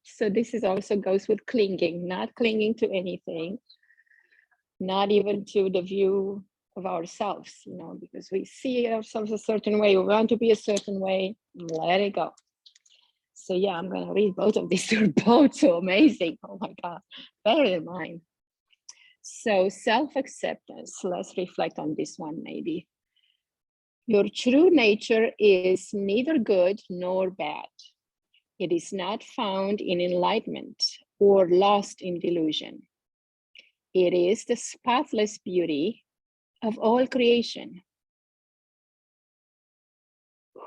So this is also goes with clinging, not clinging to anything, not even to the view of ourselves, you know, because we see ourselves a certain way, we want to be a certain way, let it go. So yeah, I'm going to read both of these. They're both so amazing. Oh my God, better than mine. So self-acceptance, let's reflect on this one maybe. Your true nature is neither good nor bad. It is not found in enlightenment or lost in delusion. It is the spotless beauty of all creation.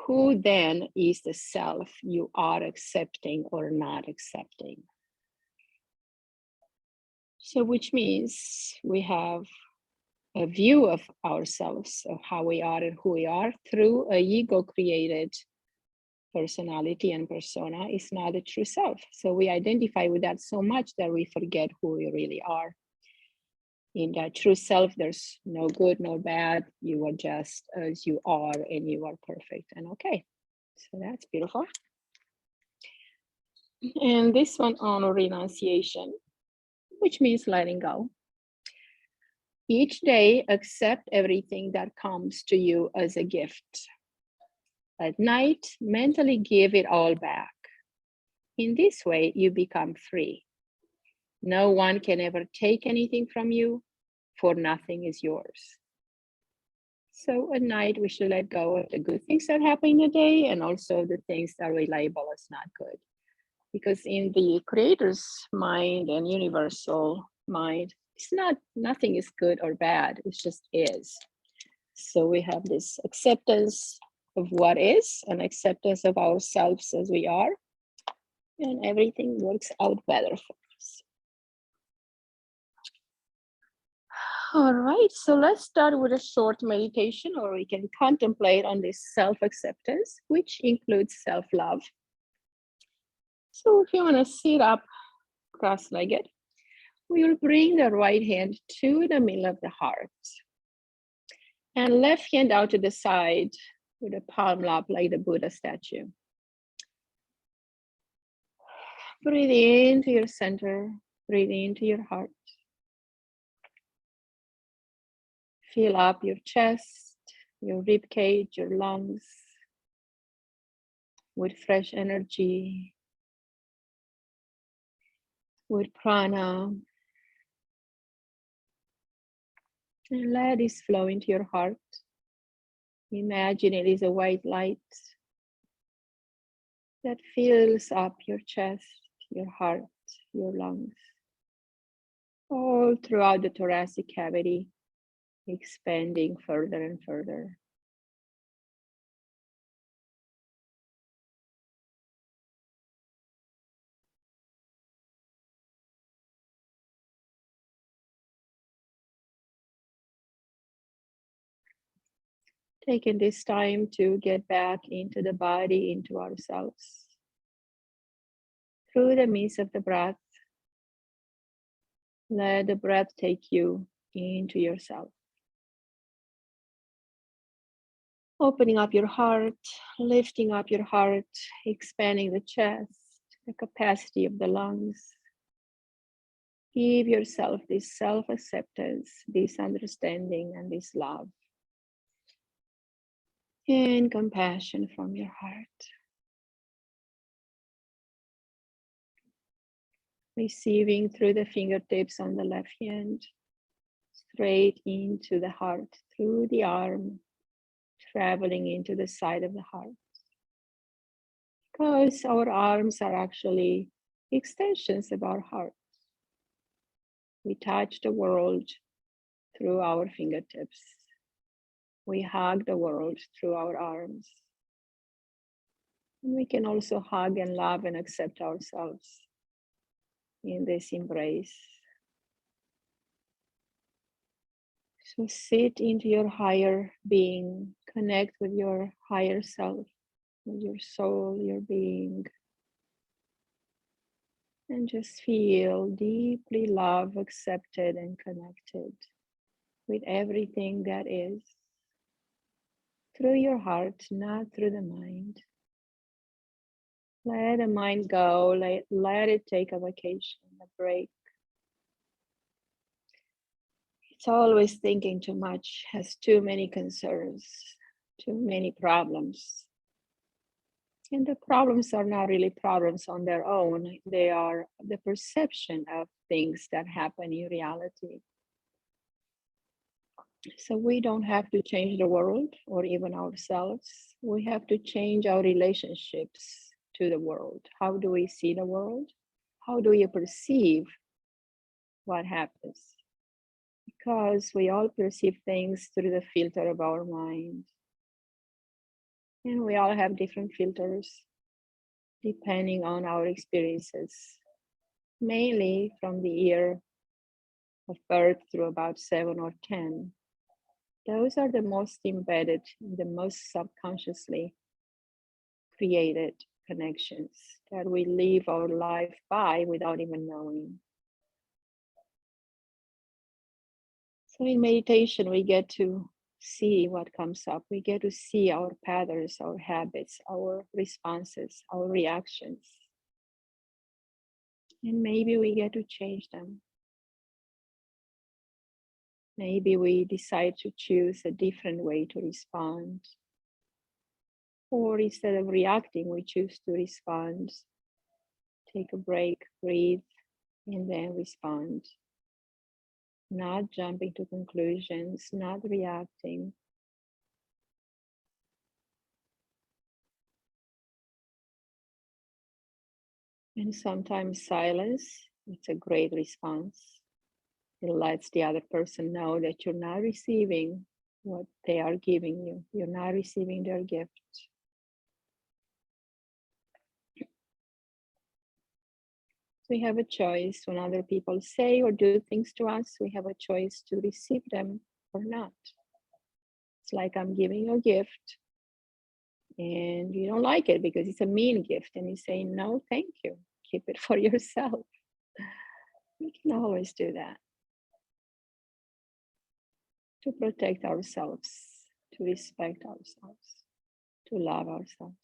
Who then is the self you are accepting or not accepting? So which means we have a view of ourselves, of how we are and who we are, through a ego created personality and persona is not a true self. So we identify with that so much that we forget who we really are. In that true self, there's no good, no bad. You are just as you are, and you are perfect and okay. So that's beautiful. And this one on renunciation, which means letting go. Each day, accept everything that comes to you as a gift. At night, mentally give it all back. In this way, you become free. No one can ever take anything from you, for nothing is yours. So at night, we should let go of the good things that happen in the day and also the things that we label as not good. Because in the creator's mind and universal mind, it's not, nothing is good or bad, it just is. So we have this acceptance of what is and acceptance of ourselves as we are, and everything works out better for us. All right, so let's start with a short meditation, or we can contemplate on this self-acceptance, which includes self-love. So if you want to sit up cross-legged, we will bring the right hand to the middle of the heart and left hand out to the side with a palm up like the Buddha statue. Breathe into your center, breathe into your heart. Fill up your chest, your rib cage, your lungs with fresh energy, with prana. And let this flow into your heart. Imagine it is a white light that fills up your chest, your heart, your lungs, all throughout the thoracic cavity, expanding further and further. Taking this time to get back into the body, into ourselves. Through the means of the breath, let the breath take you into yourself. Opening up your heart, lifting up your heart, expanding the chest, the capacity of the lungs. Give yourself this self-acceptance, this understanding, and this love. And compassion from your heart. Receiving through the fingertips on the left hand, straight into the heart, through the arm, traveling into the side of the heart. Because our arms are actually extensions of our heart. We touch the world through our fingertips. We hug the world through our arms. And we can also hug and love and accept ourselves in this embrace. So sit into your higher being, connect with your higher self, with your soul, your being. And just feel deeply loved, accepted, and connected. with everything that is, through your heart, not through the mind. Let the mind go, let it take a vacation, a break. It's always thinking too much, has too many concerns, too many problems. And the problems are not really problems on their own. They are the perception of things that happen in reality. So we don't have to change the world or even ourselves. We have to change our relationships to the world. How do we see the world? How do you perceive what happens? Because we all perceive things through the filter of our mind. And we all have different filters depending on our experiences, mainly from the year of birth through about 7 or 10. Those are the most embedded, the most subconsciously created connections that we live our life by without even knowing. So in meditation, we get to see what comes up. We get to see our patterns, our habits, our responses, our reactions. And maybe we get to change them. Maybe we decide to choose a different way to respond. Or instead of reacting, we choose to respond. Take a break, breathe, and then respond. Not jumping to conclusions, not reacting. And sometimes silence, it's a great response. It lets the other person know that you're not receiving what they are giving you. You're not receiving their gift. We have a choice when other people say or do things to us. We have a choice to receive them or not. It's like I'm giving you a gift and you don't like it because it's a mean gift, and you say, no, thank you. Keep it for yourself. We can always do that to protect ourselves, to respect ourselves, to love ourselves.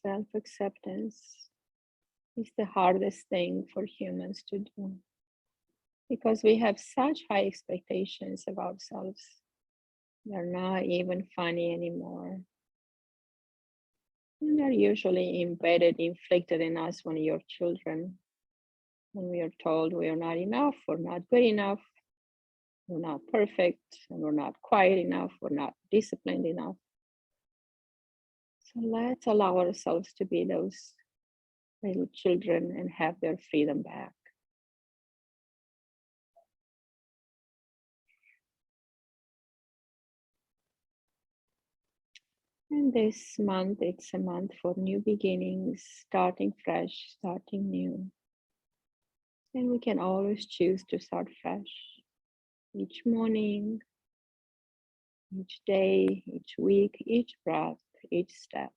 Self-acceptance is the hardest thing for humans to do because we have such high expectations of ourselves. They're not even funny anymore. And they're usually embedded, inflicted in us when we are children. When we are told we are not enough, we're not good enough, we're not perfect, and we're not quiet enough, we're not disciplined enough. So let's allow ourselves to be those little children and have their freedom back. And this month, it's a month for new beginnings, starting fresh, starting new. And we can always choose to start fresh each morning, each day, each week, each breath, each step.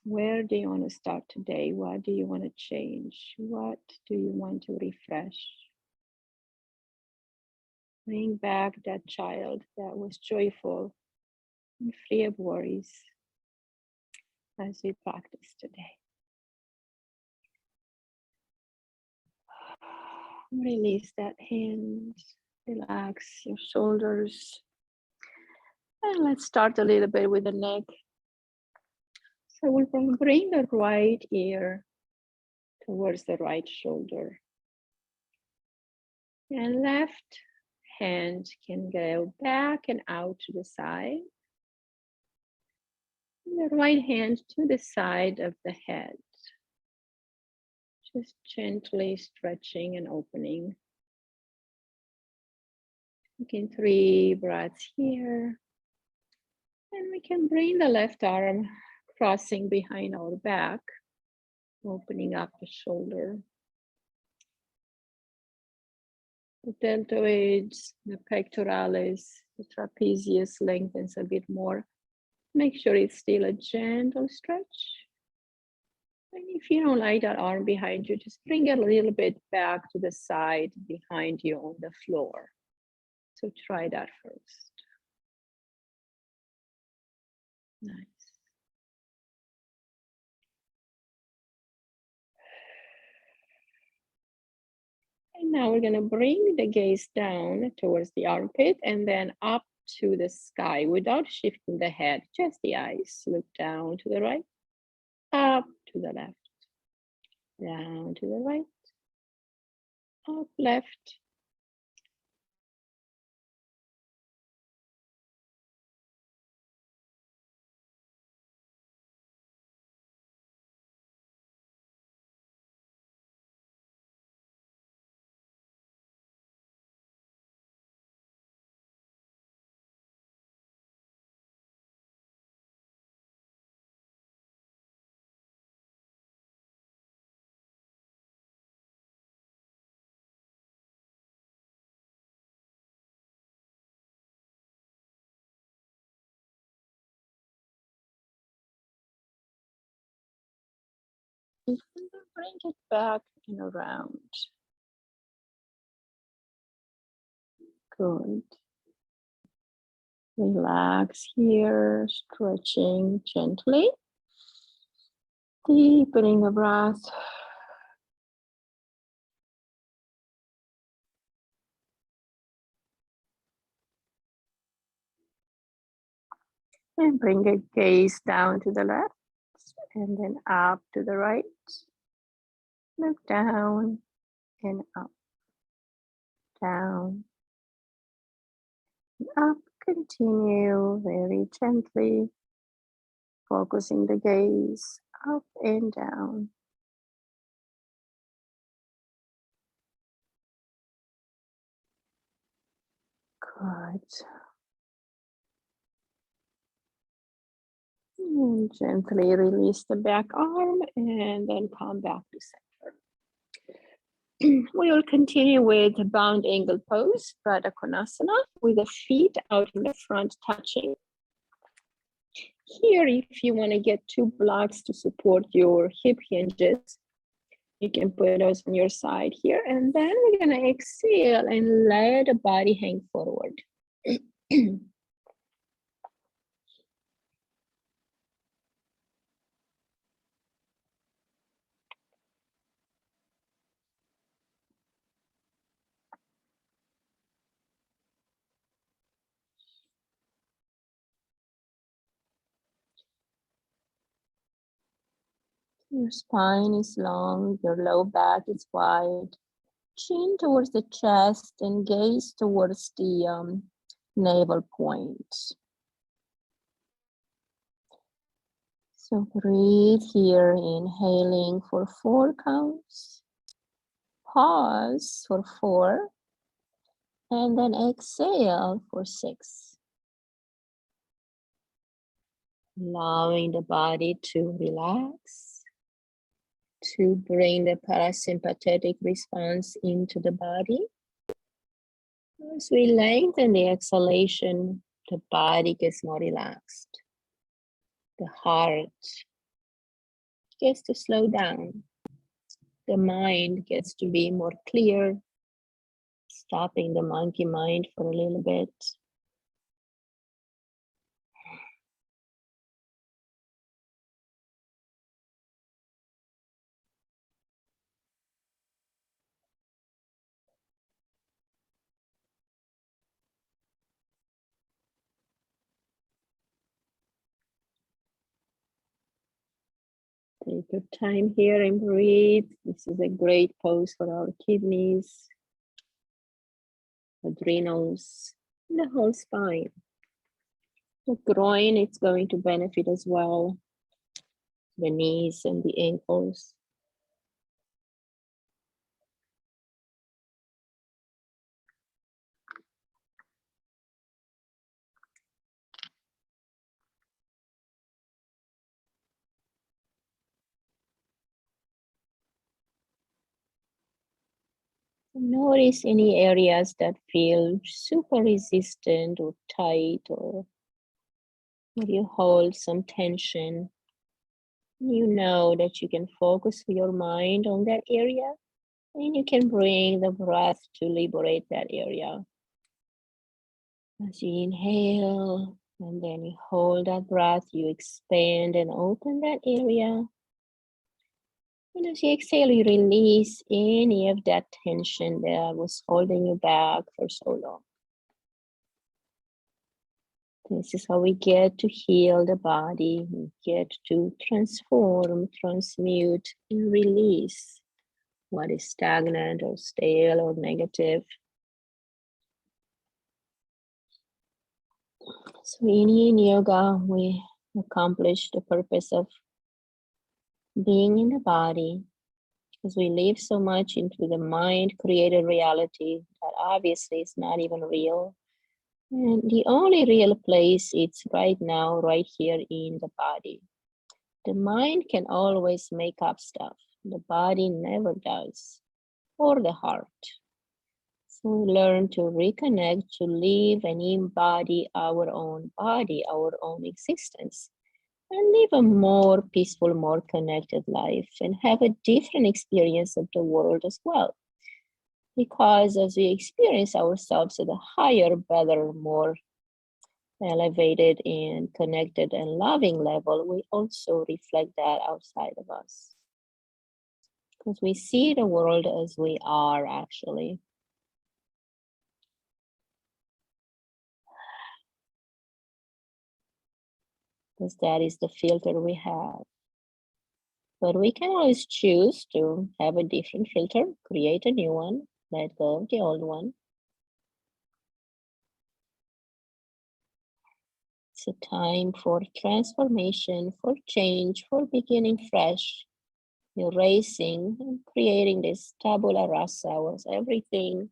Where do you want to start today? What do you want to change? What do you want to refresh? Bring back that child that was joyful and free of worries as we practice today. Release that hand, relax your shoulders. And let's start a little bit with the neck. So we'll bring the right ear towards the right shoulder. And left hand can go back and out to the side. And the right hand to the side of the head. Just gently stretching and opening. Taking 3 breaths here. And we can bring the left arm crossing behind our back, opening up the shoulder. The deltoids, the pectoralis, the trapezius lengthens a bit more. Make sure it's still a gentle stretch. And if you don't like that arm behind you, just bring it a little bit back to the side behind you on the floor. So try that first. Nice. And now we're going to bring the gaze down towards the armpit and then up to the sky without shifting the head, just the eyes. Look down to the right, up to the left, down to the right, up, left. And then bring it back and around. Good. Relax here, stretching gently. Deepening the breath. And bring the gaze down to the left and then up to the right. Look down and up, down, and up. Continue very gently, focusing the gaze up and down. Good. And gently release the back arm and then come back to center. We will continue with bound angle pose, Baddha Konasana, with the feet out in the front touching. Here, if you want to get 2 blocks to support your hip hinges, you can put those on your side here. And then we're going to exhale and let the body hang forward. Your spine is long, your low back is wide. Chin towards the chest and gaze towards the navel point. So breathe here, inhaling for 4 counts. Pause for 4. And then exhale for 6. Allowing the body to relax, to bring the parasympathetic response into the body. As we lengthen the exhalation, the body gets more relaxed. The heart gets to slow down. The mind gets to be more clear, stopping the monkey mind for a little bit. Take your time here and breathe. This is a great pose for our kidneys, adrenals, the whole spine. The groin, it's going to benefit as well. The knees and the ankles. Notice any areas that feel super resistant or tight, or where you hold some tension. You know that you can focus your mind on that area, and you can bring the breath to liberate that area. As you inhale, and then you hold that breath, you expand and open that area. And as you exhale, you release any of that tension that was holding you back for so long. This is how we get to heal the body. We get to transform, transmute, and release what is stagnant or stale or negative. So in yin yoga, we accomplish the purpose of being in the body, because we live so much into the mind-created reality that obviously is not even real. And the only real place it's right now, right here in the body. The mind can always make up stuff. The body never does, or the heart. So we learn to reconnect, to live and embody our own body, our own existence, and live a more peaceful, more connected life, and have a different experience of the world as well. Because as we experience ourselves at a higher, better, more elevated and connected and loving level, we also reflect that outside of us. Because we see the world as we are actually. Because that is the filter we have. But we can always choose to have a different filter, create a new one, let go of the old one. It's a time for transformation, for change, for beginning fresh, erasing and creating this tabula rasa where everything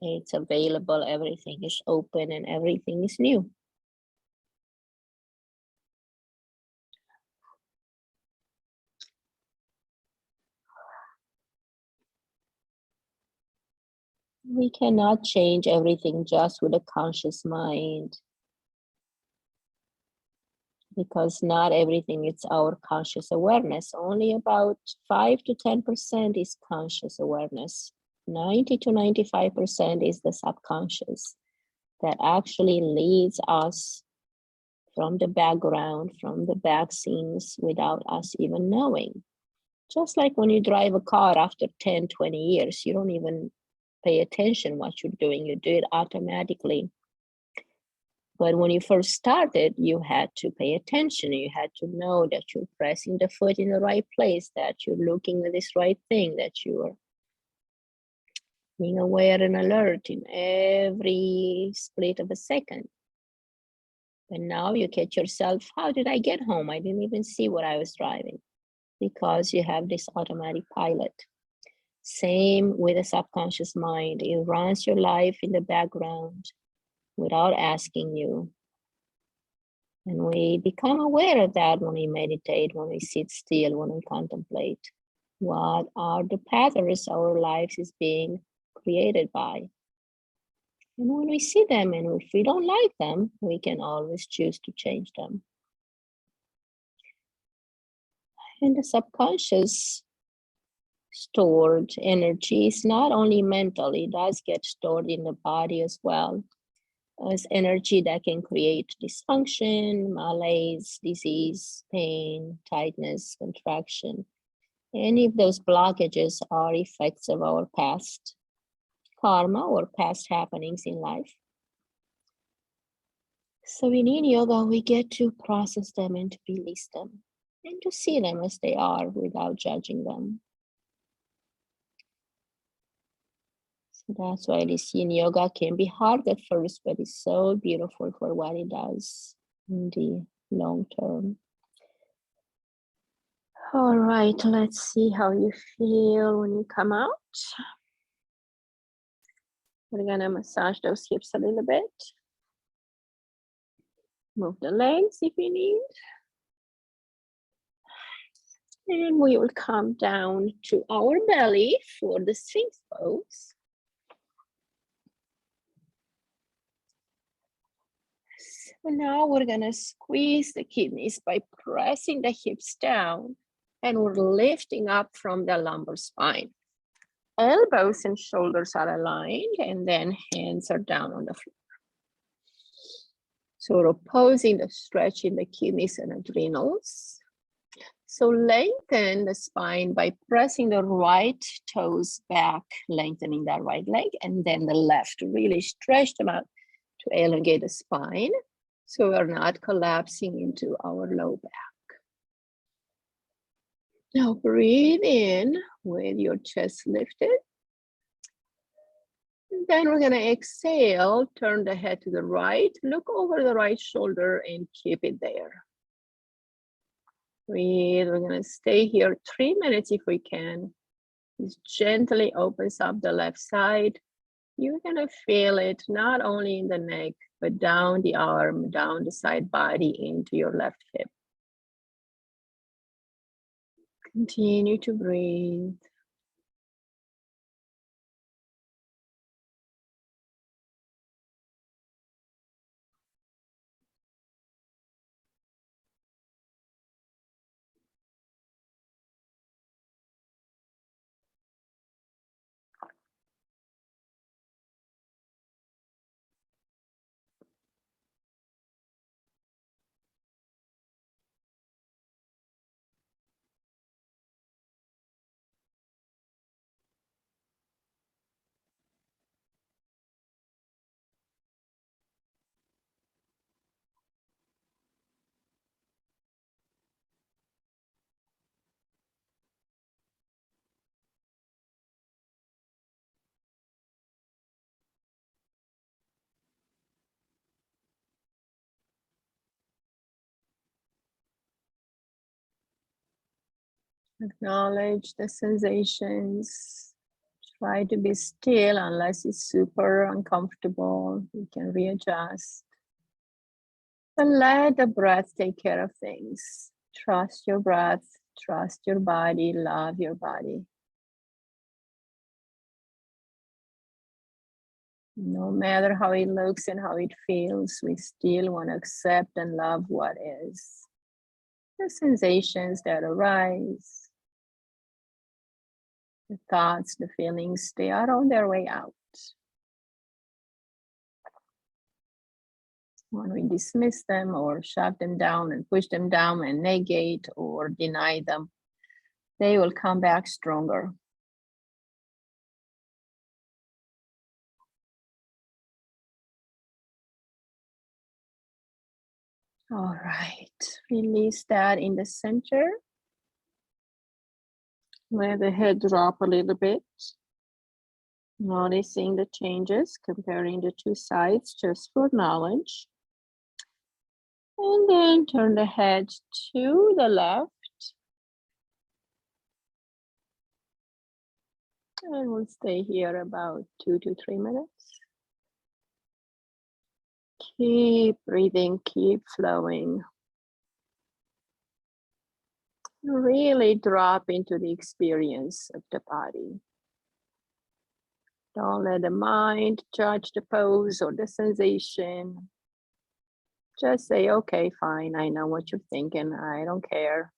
is available, everything is open, and everything is new. We cannot change everything just with a conscious mind, because not everything is our conscious awareness. Only about 5 to 10% is conscious awareness. 90 to 95% is the subconscious that actually leads us from the background, from the back scenes, without us even knowing. Just like when you drive a car after 10, 20 years, you don't even pay attention what you're doing, you do it automatically. But when you first started, you had to pay attention. You had to know that you're pressing the foot in the right place, that you're looking at this right thing, that you are being aware and alert in every split of a second. And now you catch yourself, how did I get home? I didn't even see what I was driving, because you have this automatic pilot. Same with the subconscious mind. It runs your life in the background without asking you. And we become aware of that when we meditate, when we sit still, when we contemplate. What are the patterns our lives is being created by? And when we see them and if we don't like them, we can always choose to change them. And the subconscious stored energy is not only mental, it does get stored in the body as well, as energy that can create dysfunction, malaise, disease, pain, tightness, contraction. Any of those blockages are effects of our past karma or past happenings in life. So in yin yoga, we get to process them and to release them and to see them as they are without judging them. So that's why this yin yoga can be hard at first, but it's so beautiful for what it does in the long term. All right, let's see how you feel when you come out. We're gonna massage those hips a little bit. Move the legs if you need. And we will come down to our belly for the Sphinx pose. So now we're gonna squeeze the kidneys by pressing the hips down, and we're lifting up from the lumbar spine. Elbows and shoulders are aligned, and then hands are down on the floor. So we're opposing the stretch in the kidneys and adrenals. So lengthen the spine by pressing the right toes back, lengthening that right leg, and then the left. Really stretch them out to elongate the spine, so we're not collapsing into our low back. Now breathe in with your chest lifted. And then we're gonna exhale, turn the head to the right, look over the right shoulder and keep it there. Breathe, we're gonna stay here 3 minutes if we can. Just gently opens up the left side. You're gonna feel it not only in the neck, but down the arm, down the side body into your left hip. Continue to breathe. Acknowledge the sensations. Try to be still unless it's super uncomfortable. You can readjust. And let the breath take care of things. Trust your breath, trust your body, love your body. No matter how it looks and how it feels, we still want to accept and love what is. The sensations that arise, the thoughts, the feelings, they are on their way out. When we dismiss them or shut them down and push them down and negate or deny them, they will come back stronger. All right, release that in the center. Let the head drop a little bit. Noticing the changes, comparing the two sides just for knowledge. And then turn the head to the left. And we'll stay here about 2 to 3 minutes. Keep breathing, keep flowing. Really drop into the experience of the body. Don't let the mind judge the pose or the sensation. Just say, okay, fine, I know what you're thinking, I don't care.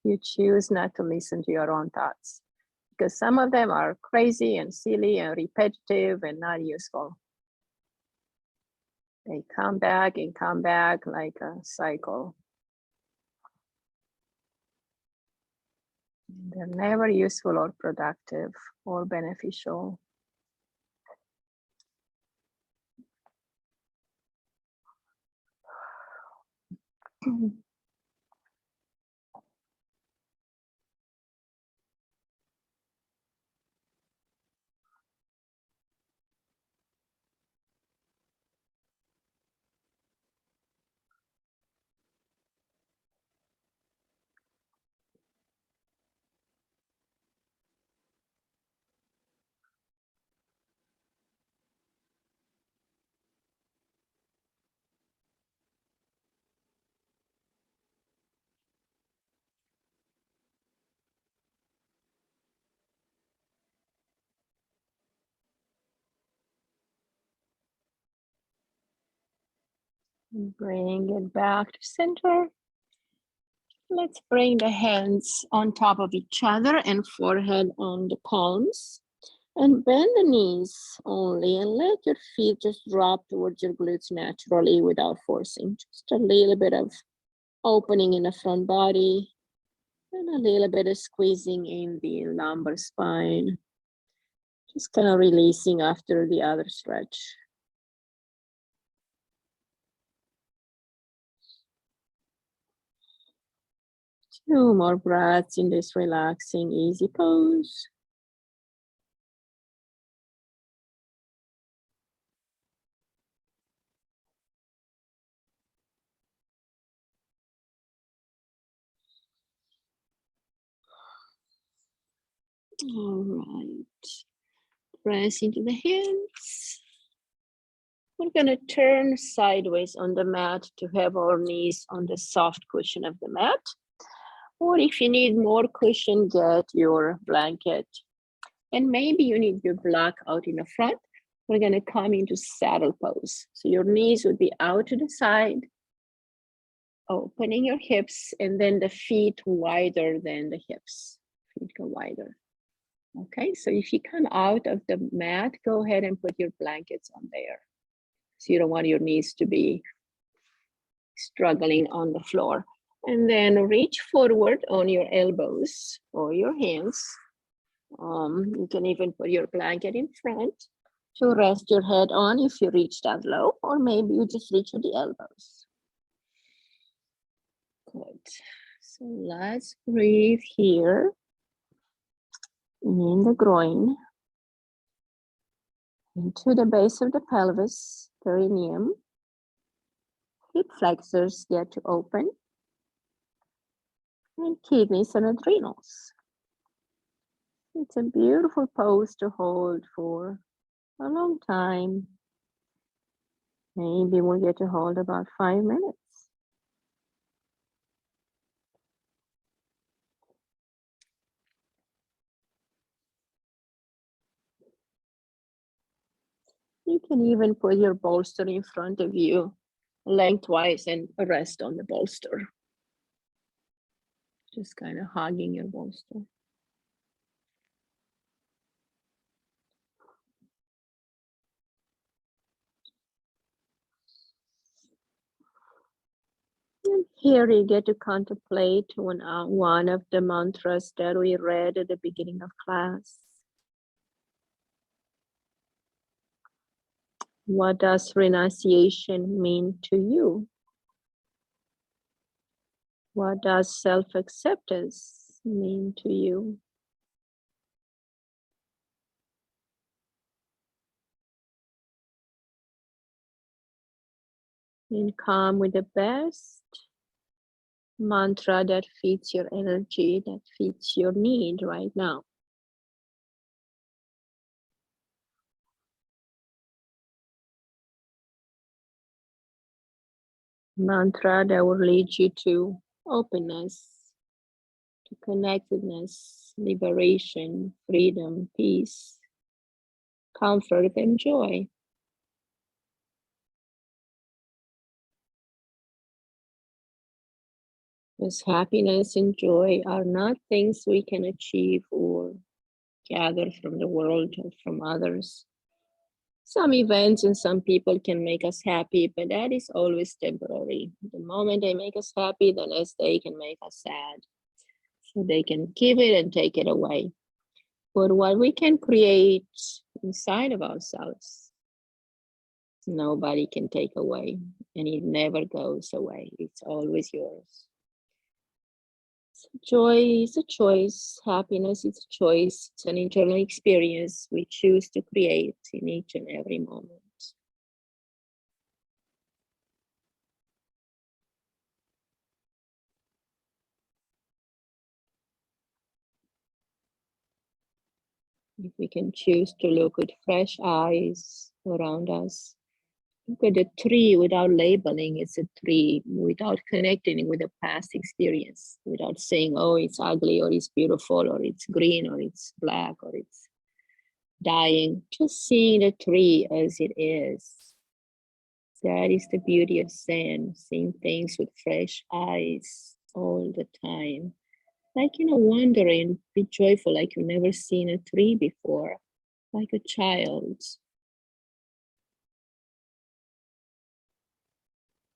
You choose not to listen to your own thoughts, because some of them are crazy and silly and repetitive and not useful. They come back and come back like a cycle. They're never useful or productive or beneficial. Bring it back to center. Let's bring the hands on top of each other and forehead on the palms. And bend the knees only and let your feet just drop towards your glutes naturally without forcing. Just a little bit of opening in the front body and a little bit of squeezing in the lumbar spine. Just kind of releasing after the other stretch. Two more breaths in this relaxing, easy pose. All right. Press into the hands. We're going to turn sideways on the mat to have our knees on the soft cushion of the mat. Or if you need more cushion, get your blanket. And maybe you need your block out in the front. We're going to come into saddle pose. So your knees would be out to the side, opening your hips, and then the feet wider than the hips. Feet go wider. Okay, so if you come out of the mat, go ahead and put your blankets on there. So you don't want your knees to be struggling on the floor. And then reach forward on your elbows or your hands. You can even put your blanket in front to rest your head on if you reach that low, or maybe you just reach with the elbows. Good. So let's breathe here in the groin, into the base of the pelvis, perineum. Hip flexors get to open, and kidneys and adrenals. It's a beautiful pose to hold for a long time. Maybe we'll get to hold about 5 minutes. You can even put your bolster in front of you lengthwise and rest on the bolster. Just kind of hugging your bolster. And here you get to contemplate one of the mantras that we read at the beginning of class. What does renunciation mean to you? What does self-acceptance mean to you? And come with the best mantra that fits your energy, that fits your need right now. Mantra that will lead you to openness, to connectedness, liberation, freedom, peace, comfort, and joy. Because happiness and joy are not things we can achieve or gather from the world or from others. Some events and some people can make us happy, but that is always temporary. The moment they make us happy, the next day can make us sad. So they can give it and take it away. But what we can create inside of ourselves, nobody can take away, and it never goes away. It's always yours. So joy is a choice. Happiness is a choice. It's an internal experience we choose to create in each and every moment. If we can choose to look with fresh eyes around us, look at a tree without labeling it's a tree, without connecting with a past experience, without saying, oh, it's ugly, or it's beautiful, or it's green, or it's black, or it's dying. Just seeing the tree as it is. That is the beauty of Zen, seeing things with fresh eyes all the time. Like, wondering, be joyful like you've never seen a tree before, like a child.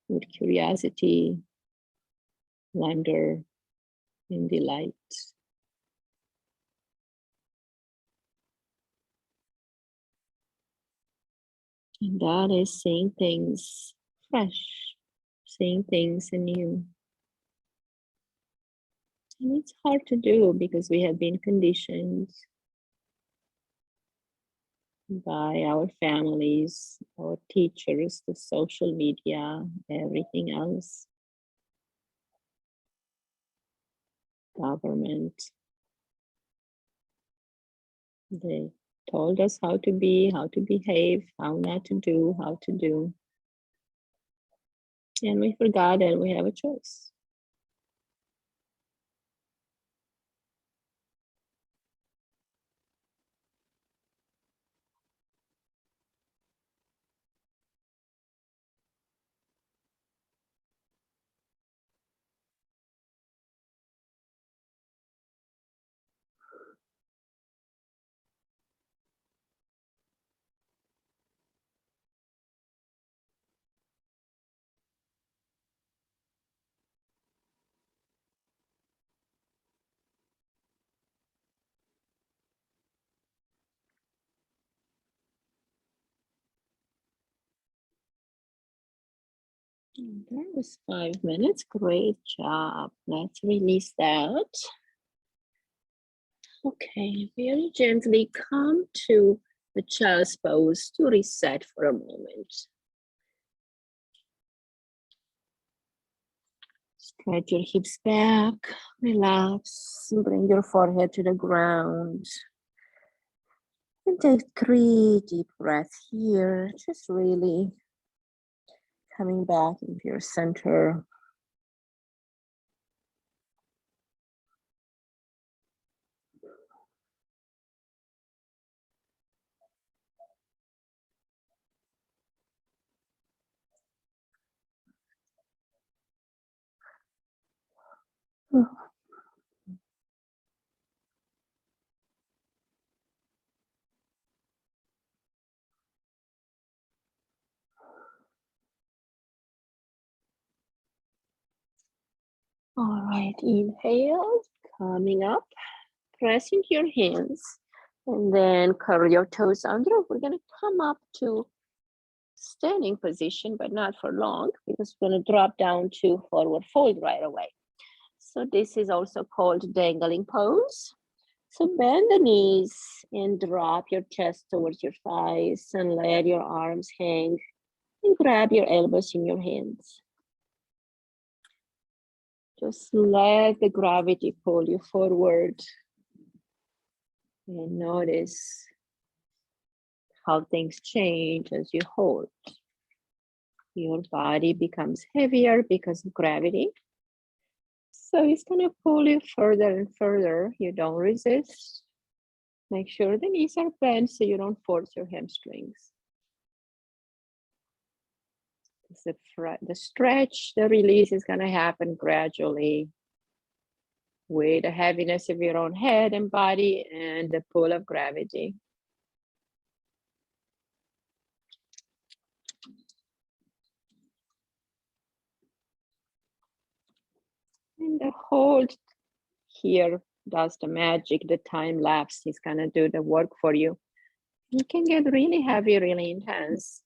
With curiosity, wonder, and delight. And that is seeing things fresh, seeing things anew. And it's hard to do because we have been conditioned by our families, our teachers, the social media, everything else, government. They told us how to be, how to behave, how not to do, how to do. And we forgot that we have a choice. That was 5 minutes. Great job. Let's release that. Okay, very gently come to the child's pose to reset for a moment. Stretch your hips back, relax, bring your forehead to the ground. And take 3 deep breaths here, just really coming back into your center. All right, inhale, coming up, press into your hands, and then curl your toes under. We're gonna come up to standing position, but not for long, because we're gonna drop down to forward fold right away. So this is also called dangling pose. So bend the knees and drop your chest towards your thighs and let your arms hang and grab your elbows in your hands. Just let the gravity pull you forward and notice how things change as you hold. Your body becomes heavier because of gravity. So it's gonna pull you further and further. You don't resist. Make sure the knees are bent so you don't force your hamstrings. The stretch, the release is gonna happen gradually with the heaviness of your own head and body and the pull of gravity. And the hold here does the magic, the time lapse is gonna do the work for you. You can get really heavy, really intense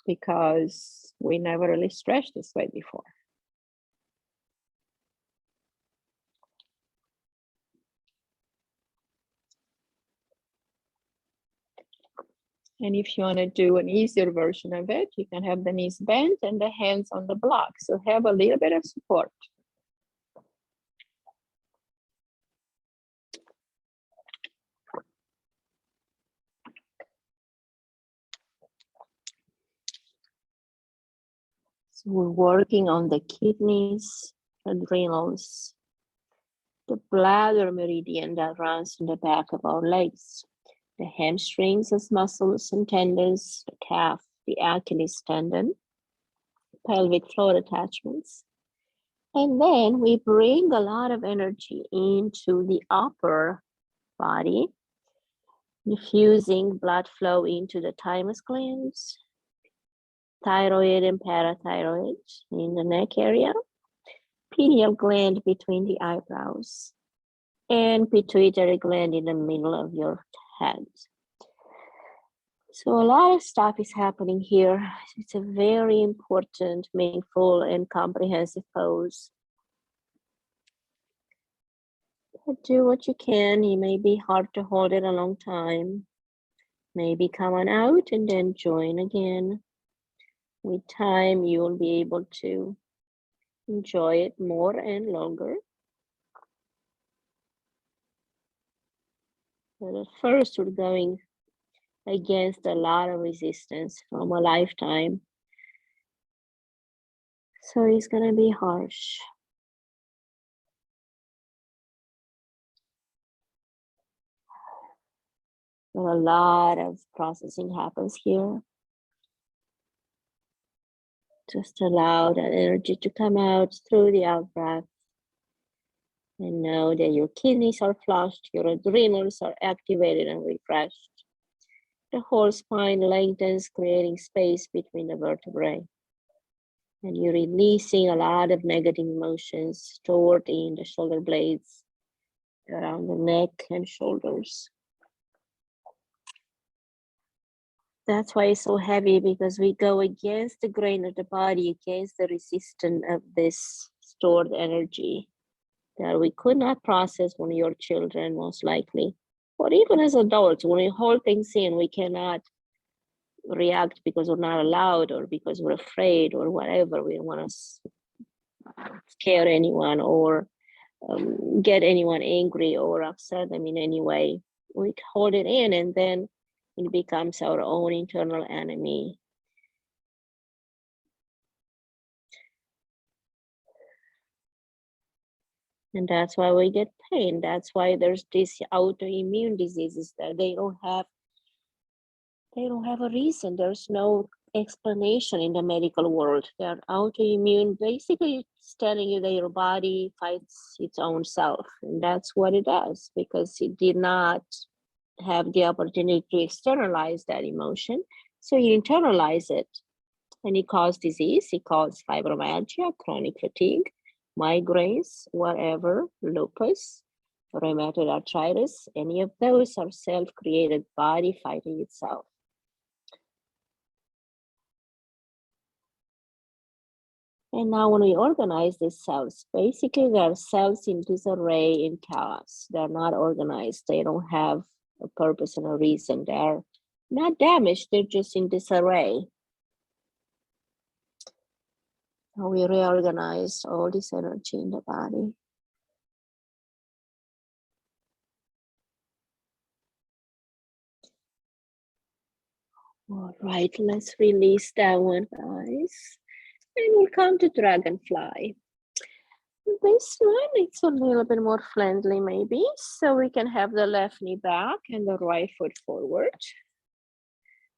because we never really stretched this way before. And if you want to do an easier version of it, you can have the knees bent and the hands on the block. So have a little bit of support. So we're working on the kidneys, adrenals, the bladder meridian that runs in the back of our legs, the hamstrings as muscles and tendons, the calf, the Achilles tendon, pelvic floor attachments. And then we bring a lot of energy into the upper body, diffusing blood flow into the thymus glands, thyroid and parathyroid in the neck area, pineal gland between the eyebrows, and pituitary gland in the middle of your head. So a lot of stuff is happening here. It's a very important, meaningful, and comprehensive pose. But do what you can. It may be hard to hold it a long time. Maybe come on out and then join again. With time, you will be able to enjoy it more and longer. But at first, we're going against a lot of resistance from a lifetime. So it's gonna be harsh. But a lot of processing happens here. Just allow that energy to come out through the out breath. And know that your kidneys are flushed, your adrenals are activated and refreshed. The whole spine lengthens, creating space between the vertebrae. And you're releasing a lot of negative emotions stored in the shoulder blades, around the neck and shoulders. That's why it's so heavy, because we go against the grain of the body, against the resistance of this stored energy that we could not process when we were children, most likely. Or even as adults, when we hold things in, we cannot react because we're not allowed, or because we're afraid, or whatever. We don't want to scare anyone, or get anyone angry or upset them in any way. We hold it in, and then it becomes our own internal enemy. And that's why we get pain. That's why there's these autoimmune diseases that they don't have a reason. There's no explanation in the medical world. They're autoimmune. Basically, it's telling you that your body fights its own self. And that's what it does, because it did not have the opportunity to externalize that emotion. So you internalize it, and it causes disease. It causes fibromyalgia, chronic fatigue, migraines, whatever, lupus, rheumatoid arthritis. Any of those are self-created, body fighting itself. And now when we organize these cells, basically they are cells in disarray, in chaos. They're not organized. They don't have a purpose and a reason. They're not damaged, they're just in disarray. So we reorganize all this energy in the body. All right, let's release that one, guys. And we'll come to dragonfly. This one, it's a little bit more friendly maybe. So we can have the left knee back and the right foot forward.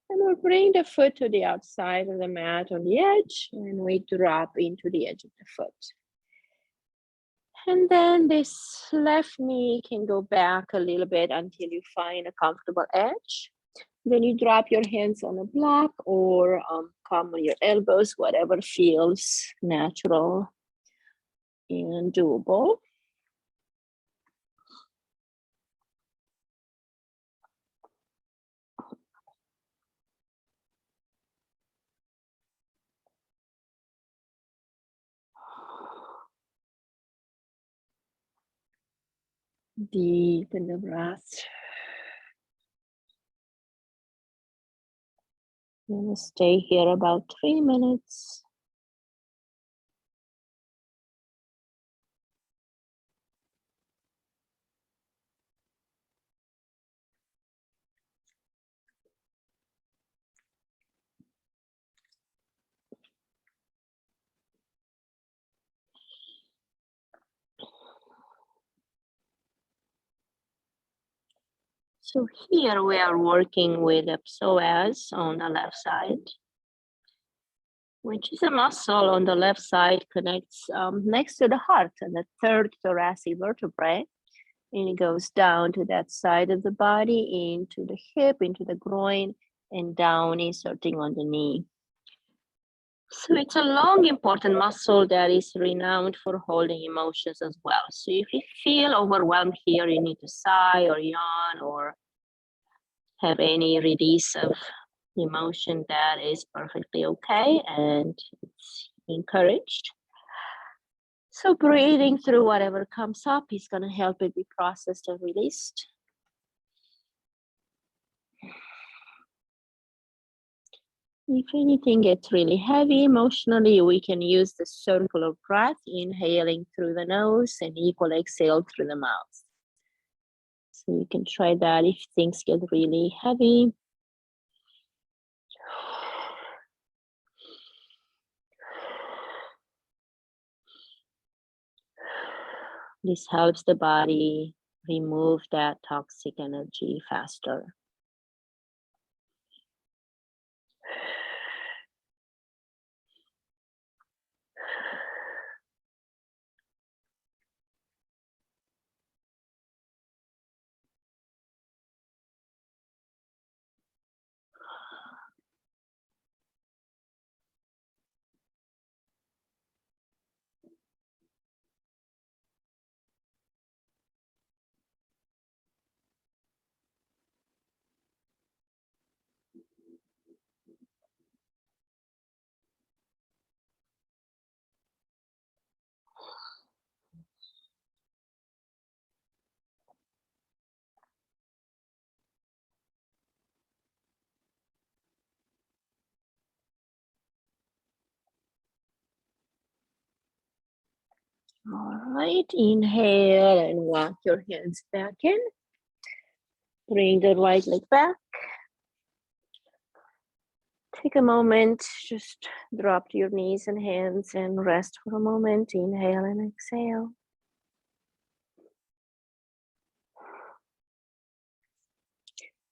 And we'll bring the foot to the outside of the mat on the edge, and we drop into the edge of the foot. And then this left knee can go back a little bit until you find a comfortable edge. Then you drop your hands on a block, or come on your elbows, whatever feels natural and doable. Deepen the breath. And stay here about 3 minutes. So here we are working with the psoas on the left side. which is a muscle on the left side, connects next to the heart and the third thoracic vertebrae. And it goes down to that side of the body, into the hip, into the groin, and down, inserting on the knee. So it's a long, important muscle that is renowned for holding emotions as well. So if you feel overwhelmed here, you need to sigh or yawn or have any release of emotion, that is perfectly okay and it's encouraged. So breathing through whatever comes up is going to help it be processed and released. If anything gets really heavy emotionally, we can use the circle of breath, inhaling through the nose and equal exhale through the mouth. So you can try that if things get really heavy. This helps the body remove that toxic energy faster. All right, inhale and walk your hands back in. Bring the right leg back. Take a moment, just drop to your knees and hands and rest for a moment. Inhale and exhale.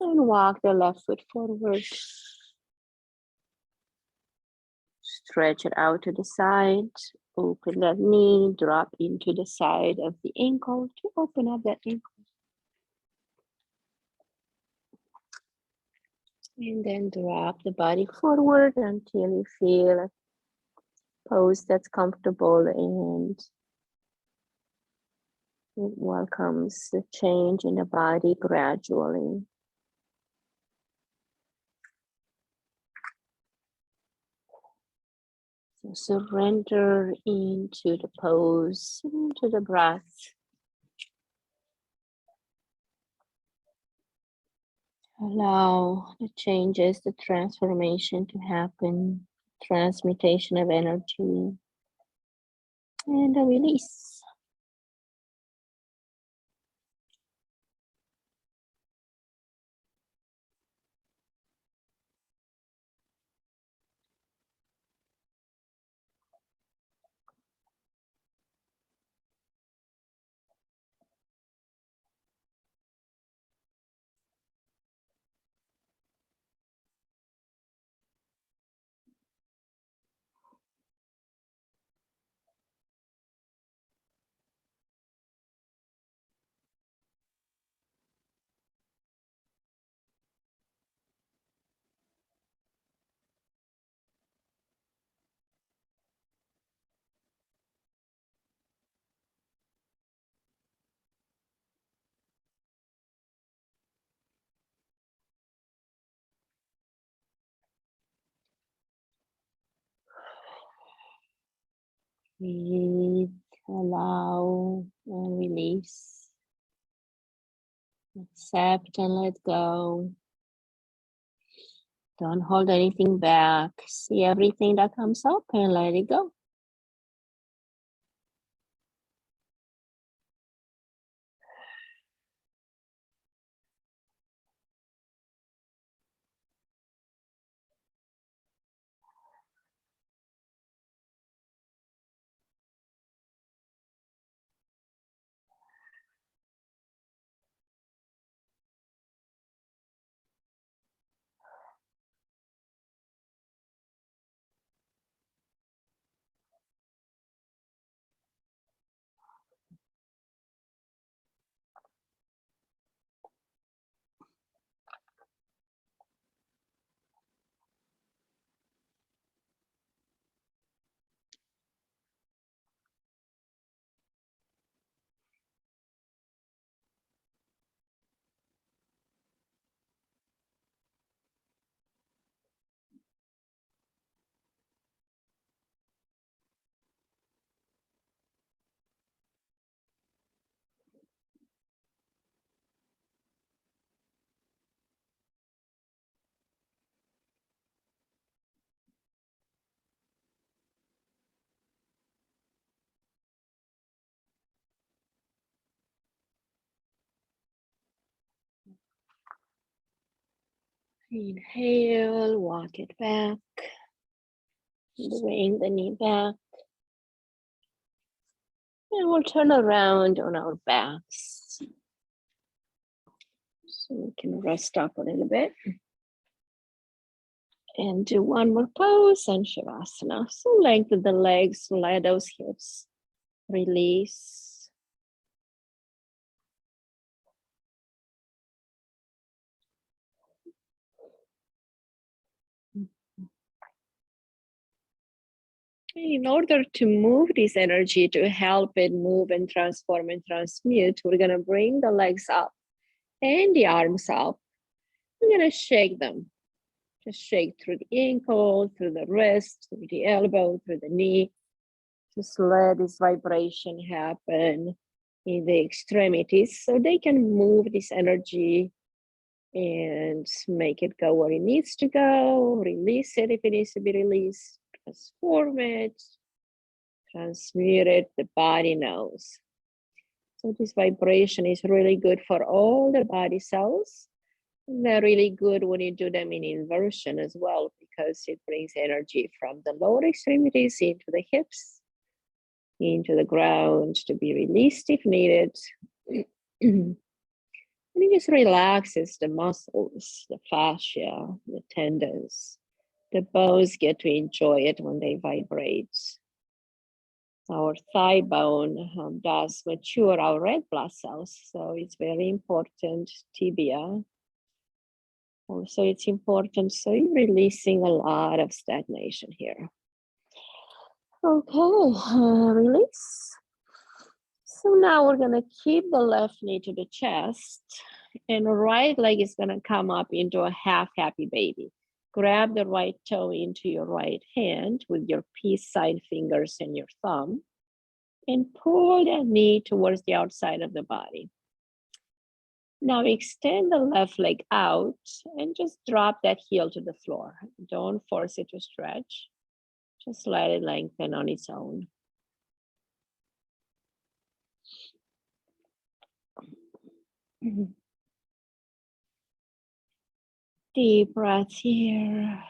And walk the left foot forward. Stretch it out to the side. Open that knee, drop into the side of the ankle to open up that ankle. And then drop the body forward until you feel a pose that's comfortable and it welcomes the change in the body gradually. So surrender into the pose, into the breath. Allow the changes, the transformation to happen, transmutation of energy, and a release. Breathe, allow, and release. Accept and let go. Don't hold anything back. See everything that comes up and let it go. Inhale, walk it back. Bring the knee back. And we'll turn around on our backs. So we can rest up a little bit. And do one more pose and Shavasana. So lengthen the legs, let those hips release. In order to move this energy, to help it move and transform and transmute, we're going to bring the legs up and the arms up. We're going to shake them. Just shake through the ankle, through the wrist, through the elbow, through the knee. Just let this vibration happen in the extremities so they can move this energy and make it go where it needs to go, release it if it needs to be released, transform it, transmute it, the body knows. So this vibration is really good for all the body cells. They're really good when you do them in inversion as well, because it brings energy from the lower extremities into the hips, into the ground to be released if needed. And it just relaxes the muscles, the fascia, the tendons. The bones get to enjoy it when they vibrate. Our thigh bone does mature our red blood cells, so it's very important. Tibia. Also, it's important. So you're releasing a lot of stagnation here. Okay, release. So now we're gonna keep the left knee to the chest, and the right leg is gonna come up into a half happy baby. Grab the right toe into your right hand with your peace sign fingers and your thumb, and pull that knee towards the outside of the body. Now extend the left leg out and just drop that heel to the floor. Don't force it to stretch. Just let it lengthen on its own. Deep breath here.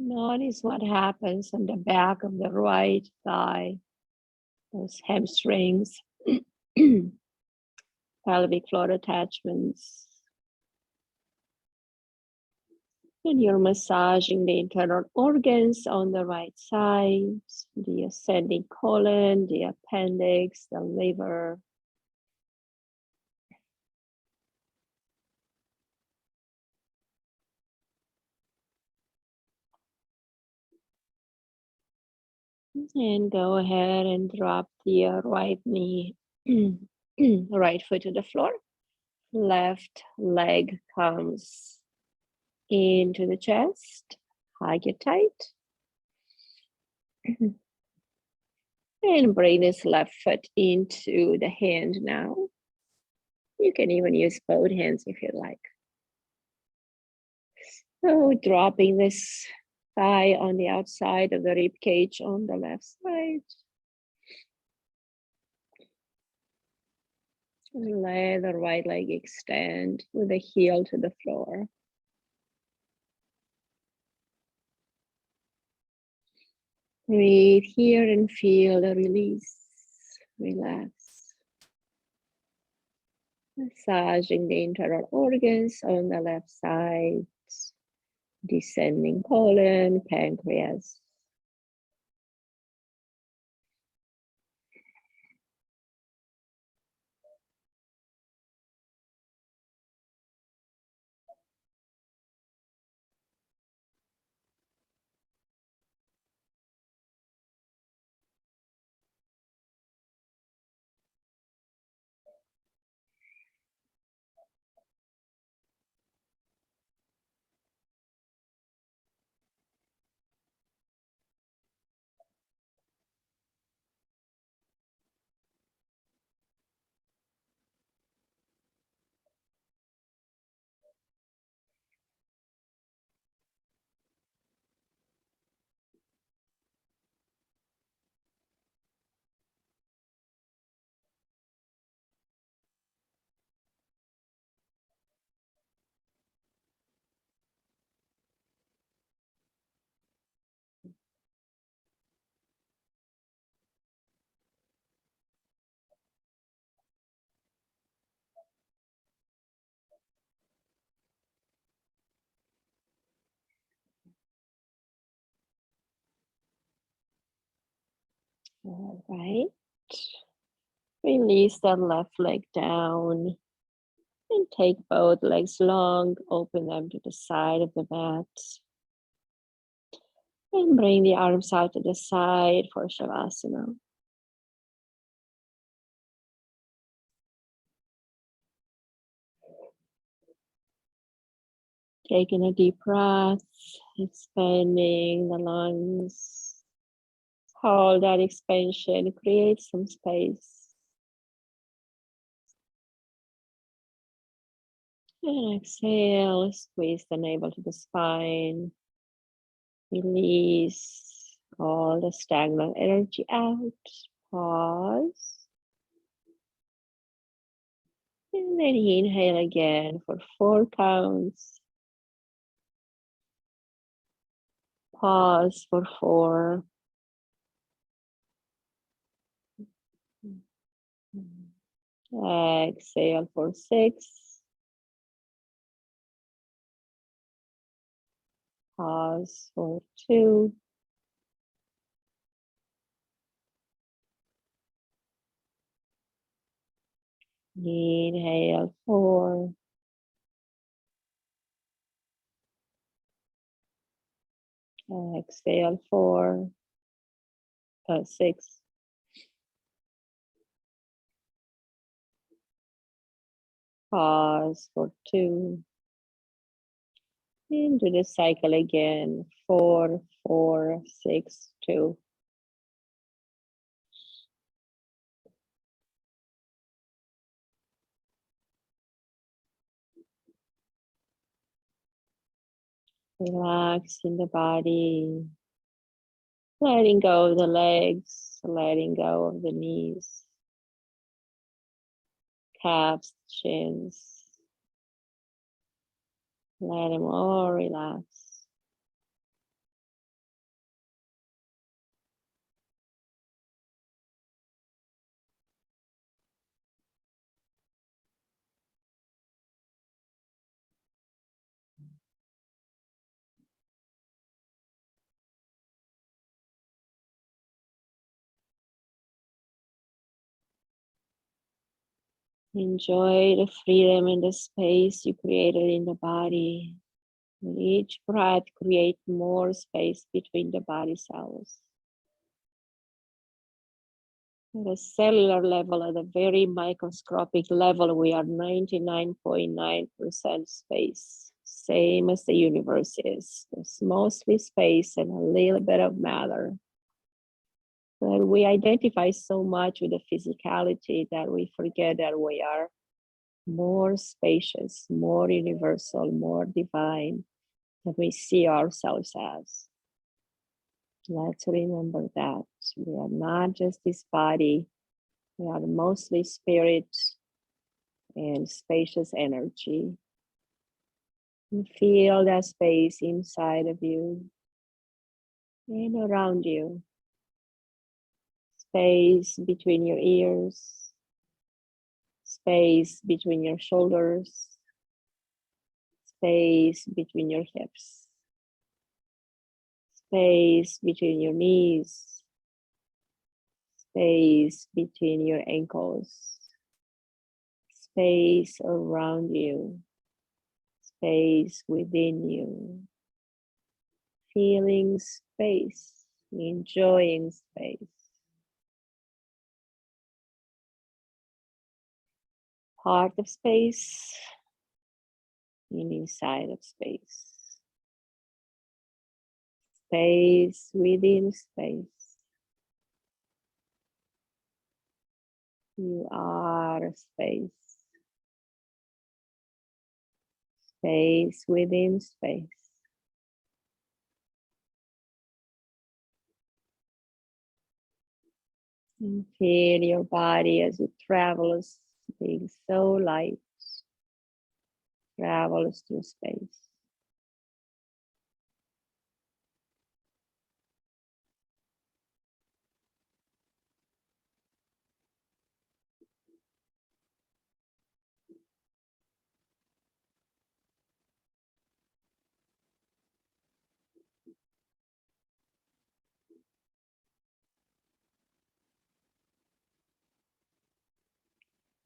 Notice what happens on the back of the right thigh, those hamstrings, pelvic floor attachments. And you're massaging the internal organs on the right side, the ascending colon, the appendix, the liver. And go ahead and drop the right knee, right foot to the floor. Left leg comes into the chest. Hug it tight. And bring this left foot into the hand now. You can even use both hands if you like. So dropping this thigh on the outside of the rib cage on the left side. And let the right leg extend with the heel to the floor. Breathe here and feel the release. Relax. Massaging the internal organs on the left side. Descending colon, pancreas. All right. Release that left leg down and take both legs long, open them to the side of the mat. And bring the arms out to the side for Shavasana. Taking a deep breath, expanding the lungs. Hold that expansion, create some space. And exhale, squeeze the navel to the spine. Release all the stagnant energy out. Pause. And then inhale again for 4 counts. Pause for 4. Exhale for 6. Pause for 2. Inhale 4. Exhale 6. Pause for 2. And do the cycle again. 4, 4, 6, 2. Relax in the body. Letting go of the legs, letting go of the knees, calves, shins. Let them all relax. Enjoy the freedom and the space you created in the body. With each breath, create more space between the body cells. At a cellular level, at a very microscopic level, we are 99.9% space. Same as the universe is. There's mostly space and a little bit of matter. But we identify so much with the physicality that we forget that we are more spacious, more universal, more divine than we see ourselves as. Let's remember that we are not just this body, we are mostly spirit and spacious energy. And feel that space inside of you and around you. Space between your ears, space between your shoulders, space between your hips, space between your knees, space between your ankles, space around you, space within you. Feeling space, enjoying space. Part of space and inside of space. Space within space. You are space. Space within space. And feel your body as it travels, being so light, travels through space.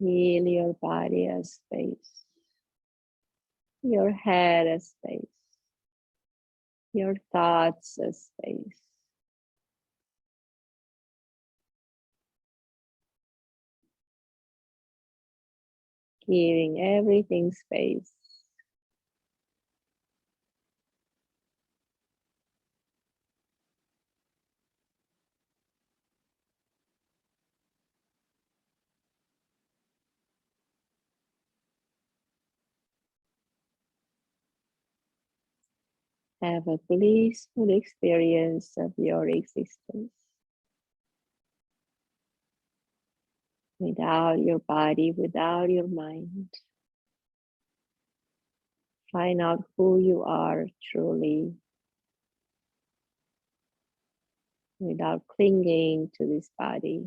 Feel your body as space, your head as space, your thoughts as space. Giving everything space. Have a blissful experience of your existence without your body, without your mind. Find out who you are truly without clinging to this body.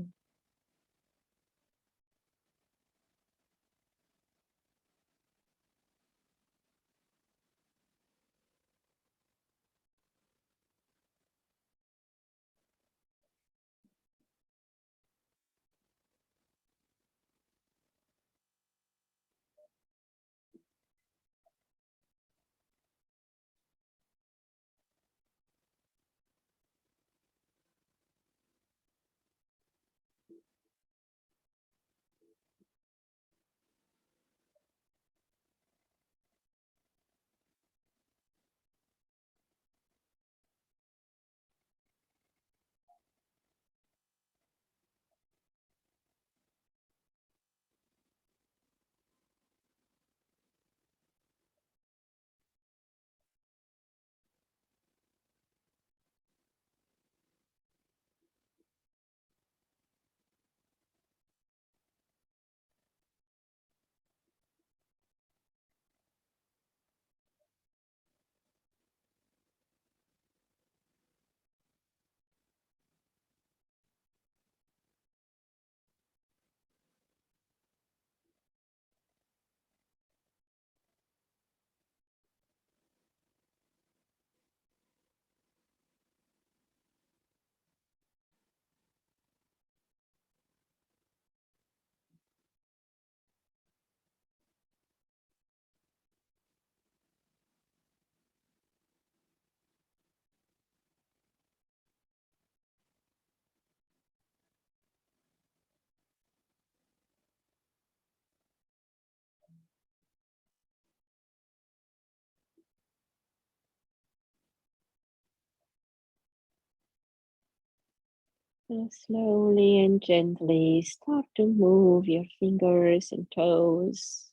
And slowly and gently start to move your fingers and toes.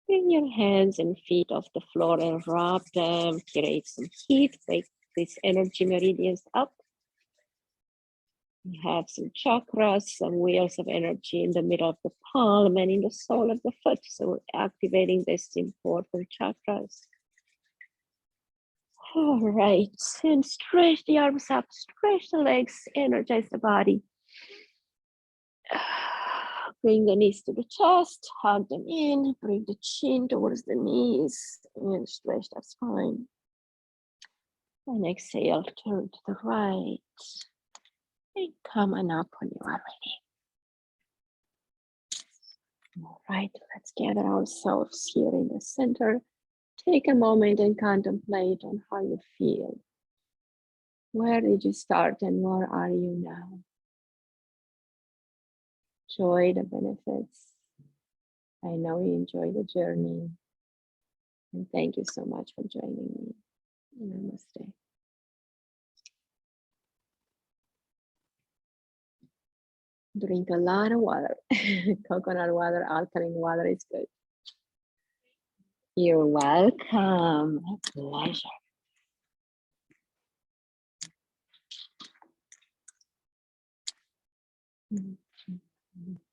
Bring your hands and feet off the floor and rub them. Create some heat. Wake these energy meridians up. We have some chakras, some wheels of energy in the middle of the palm and in the sole of the foot. So we're activating this important chakras. All right, and stretch the arms up, stretch the legs, energize the body. Bring the knees to the chest, hug them in, bring the chin towards the knees, and stretch that spine. And exhale, turn to the right. And come on up when you are ready. All right, let's gather ourselves here in the center. Take a moment and contemplate on how you feel. Where did you start and where are you now? Enjoy the benefits. I know you enjoy the journey. And thank you so much for joining me. Namaste. Drink a lot of water. Coconut water, alkaline water is good. You're welcome. My pleasure. Mm-hmm.